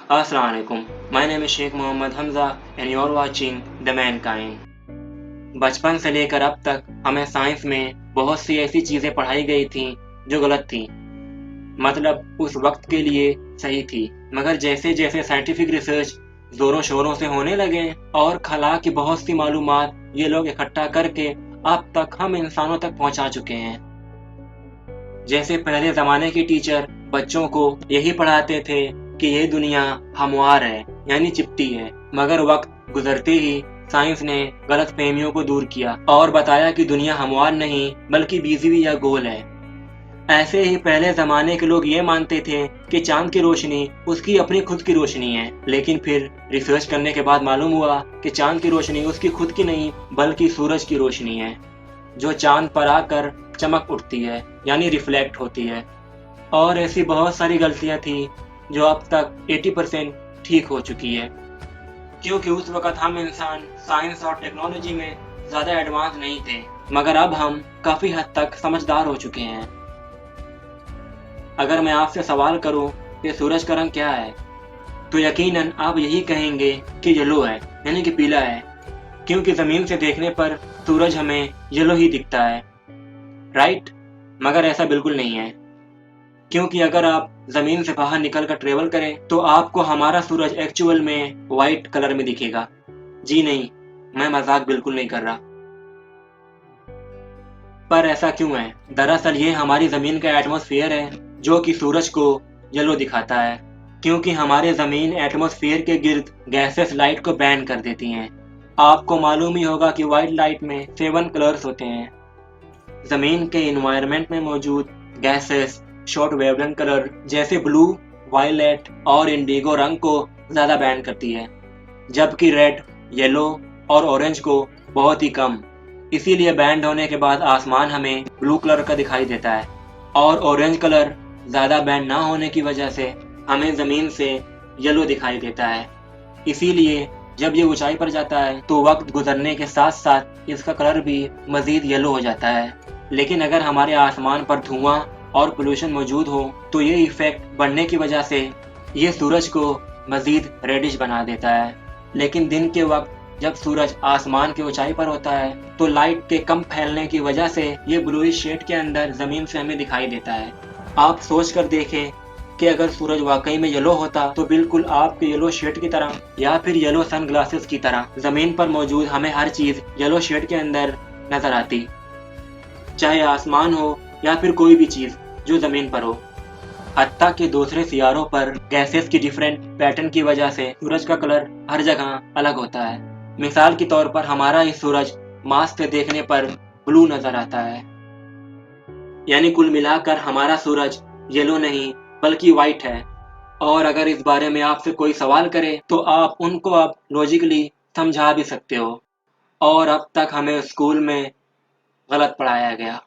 Assalamu alaikum. My name is Sheikh Mohammad Hamza and you're watching The Mankind. बचपन से लेकर अब तक हमें साइंस में बहुत सी ऐसी चीजें पढ़ाई गई थीं जो गलत थीं। मतलब उस वक्त के लिए सही थी, मगर जैसे जैसे साइंटिफिक रिसर्च जोरों शोरों से होने लगे और खला की बहुत सी मालूमात ये लोग इकट्ठा करके अब तक हम इंसानों तक पहुंचा चुके हैं। जैसे पहले जमाने के टीचर बच्चों को यही पढ़ाते थे कि ये दुनिया हमवार है, यानी चिपटी है, मगर वक्त गुजरते ही साइंस ने गलत फहमियों को दूर किया और बताया कि दुनिया हमवार नहीं बल्कि बीजीवी या गोल है। ऐसे ही पहले जमाने के लोग ये मानते थे कि चांद की रोशनी उसकी अपनी खुद की रोशनी है, लेकिन फिर रिसर्च करने के बाद मालूम हुआ कि चांद की रोशनी उसकी खुद की नहीं बल्कि सूरज की रोशनी है, जो चांद पर आकर चमक उठती है, यानी रिफ्लेक्ट होती है। और ऐसी बहुत सारी गलतियां थी जो अब तक 80% ठीक हो चुकी है, क्योंकि उस वक्त हम इंसान साइंस और टेक्नोलॉजी में ज्यादा एडवांस नहीं थे, मगर अब हम काफी हद तक समझदार हो चुके हैं। अगर मैं आपसे सवाल करूं कि सूरज का रंग क्या है, तो यकीनन आप यही कहेंगे कि येलो है, यानी कि पीला है, क्योंकि जमीन से देखने पर सूरज हमें येलो ही दिखता है, राइट? मगर ऐसा बिल्कुल नहीं है, क्योंकि अगर आप जमीन से बाहर निकलकर ट्रेवल करें तो आपको हमारा सूरज एक्चुअल में व्हाइट कलर में दिखेगा। जी नहीं, मैं मजाक बिल्कुल नहीं कर रहा। पर ऐसा क्यों है? दरअसल ये हमारी जमीन का एटमॉस्फेयर है जो कि सूरज को येलो दिखाता है, क्योंकि हमारे जमीन एटमॉस्फेयर के गिर्द गैसेस लाइट को बैन कर देती हैं। आपको मालूम ही होगा कि व्हाइट लाइट में 7 कलर्स होते हैं। जमीन के इन्वायरमेंट में मौजूद गैसेस शॉर्ट वेवलेंथ कलर जैसे ब्लू, वायलेट और इंडिगो रंग को ज्यादा बैंड करती है, जबकि रेड, येलो और ऑरेंज को बहुत ही कम। इसीलिए बैंड होने के बाद आसमान हमें ब्लू कलर का दिखाई देता है, और ऑरेंज कलर ज्यादा बैंड ना होने की वजह से हमें जमीन से येलो दिखाई देता है। इसीलिए जब ये ऊंचाई पर जाता है तो वक्त गुजरने के साथ साथ इसका कलर भी मजीद येलो हो जाता है। लेकिन अगर हमारे आसमान पर धुआं और पोल्यूशन मौजूद हो तो ये इफेक्ट बढ़ने की वजह से ये सूरज को मजीद रेडिश बना देता है। लेकिन दिन के वक्त जब सूरज आसमान की ऊंचाई पर होता है तो लाइट के कम फैलने की वजह से ये ब्लूइश शेड के अंदर जमीन से हमें दिखाई देता है। आप सोच कर देखें कि अगर सूरज वाकई में येलो होता तो बिल्कुल आपके येलो शेड की तरह या फिर येलो सनग्लासेस की तरह जमीन पर मौजूद हमें हर चीज येलो शेड के अंदर नजर आती, चाहे आसमान हो या फिर कोई भी चीज जो जमीन पर हो। हत्ता के दूसरे सियारों पर गैसेस की डिफरेंट पैटर्न की वजह से सूरज का कलर हर जगह अलग होता है। मिसाल के तौर पर हमारा ही सूरज मास से देखने पर ब्लू नजर आता है, यानी कुल मिलाकर हमारा सूरज येलो नहीं बल्कि व्हाइट है। और अगर इस बारे में आपसे कोई सवाल करे तो आप उनको अब लॉजिकली समझा भी सकते हो। और अब तक हमें स्कूल में गलत पढ़ाया गया।